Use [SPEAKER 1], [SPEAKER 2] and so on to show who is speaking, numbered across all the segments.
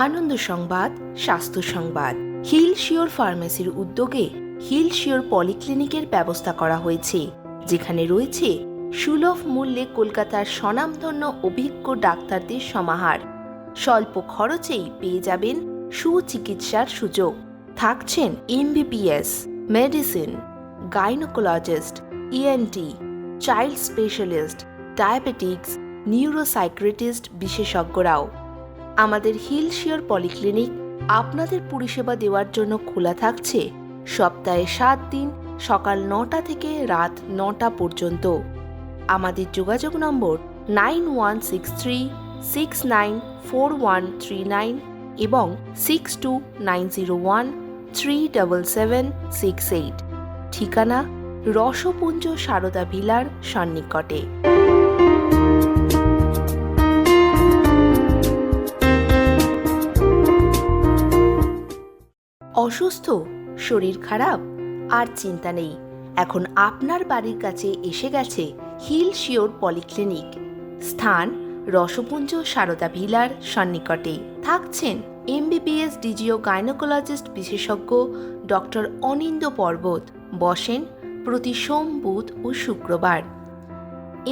[SPEAKER 1] আনন্দ সংবাদ, স্বাস্থ্য সংবাদ। হিল শিওর ফার্মেসির উদ্যোগে হিল শিওর পলিক্লিনিকের ব্যবস্থা করা হয়েছে, যেখানে রয়েছে সুলভ মূল্যে কলকাতার স্বনামধন্য অভিজ্ঞ ডাক্তারদের সমাহার। স্বল্প খরচেই পেয়ে যাবেন সুচিকিৎসার সুযোগ। থাকছেন MBBS, medicine, gynaecologist, ENT, child specialist, diabetics, neuropsychiatrist বিশেষজ্ঞরাও। আমাদের হিল শিওর পলিক্লিনিক আপনাদের পরিষেবা দেওয়ার জন্য খোলা থাকছে সপ্তাহে 7 দিন সকাল 9টা থেকে রাত 9টা পর্যন্ত। আমাদের যোগাযোগ নম্বর 9163694139 এবং 6290137768। ঠিকানা রসপুঞ্জ সারদা ভিলার সন্নিকটে। অসুস্থ, শরীর খারাপ, আর চিন্তা নেই। এখন আপনার বাড়ির কাছে এসে গেছে হিল শিওর পলিক্লিনিক। স্থান রসপুঞ্জ সারদা ভিলার সন্নিকটে। থাকছেন এমবিবিএস ডিজিও গাইনোকোলজিস্ট বিশেষজ্ঞ ডক্টর অনিন্দ পর্বত। বসেন প্রতি সোম, বুধ ও শুক্রবার।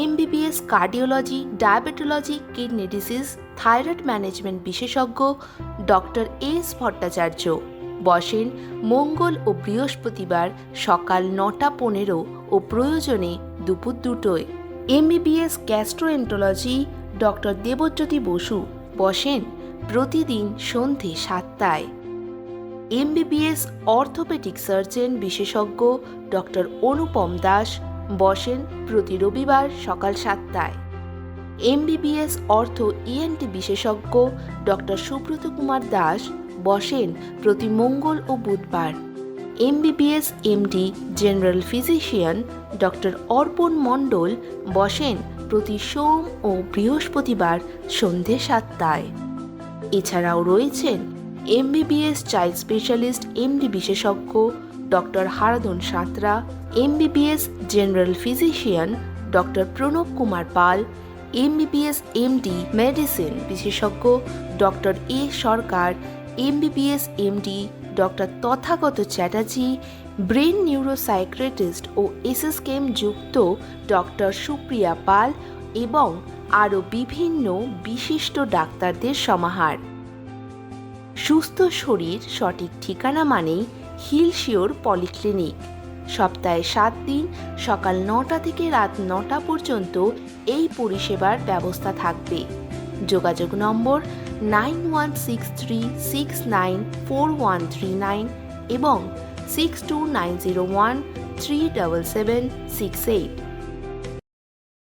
[SPEAKER 1] MBBS cardiology, diabetology, kidney disease, thyroid management বিশেষজ্ঞ ডক্টর এস ভট্টাচার্য। বসেন মঙ্গল ও বৃহস্পতিবার সকাল 9টা 15 ও প্রয়োজনে দুপুর 2টোয়। MBBS gastroenterology doctor Debjyoti Basu. বসেন প্রতিদিন সন্ধে 7টায়। এমবিবিএস অর্থোপেডিক সার্জন বিশেষজ্ঞ ডক্টর অনুপম দাস। বসেন প্রতি রবিবার সকাল 7টায়। এমবিবিএস অর্থ ইএনটি বিশেষজ্ঞ ডক্টর সুব্রত কুমার দাস। বসেন প্রতি মঙ্গল ও বুধবার। MBBS MD general physician doctor Arpan Mondal. বসেন প্রতি সোম ও বৃহস্পতিবার সন্ধে 7টায়। এছাড়াও রয়েছেন এমবিবিএস চাইল্ড স্পেশালিস্ট এমডি বিশেষজ্ঞ doctor Haradhan Santra, MBBS general physician doctor Pranab Kumar Pal, MBBS MD medicine বিশেষজ্ঞ doctor A Sarkar, MBBS MD doctor Tathagata Chatterjee, brain neuropsychiatrist ও এসএসকেএম যুক্ত ডক্টর সুপ্রিয়া পাল এবং আরও বিভিন্ন বিশিষ্ট ডাক্তারদের সমাহার। সুস্থ শরীর সঠিক ঠিকানা মানেই হিল শিওর পলিক্লিনিক। সপ্তাহে 7 দিন সকাল 9টা থেকে রাত 9টা পর্যন্ত এই পরিষেবার ব্যবস্থা থাকবে। যোগাযোগ নম্বর 9163694139 এবং 6290137768।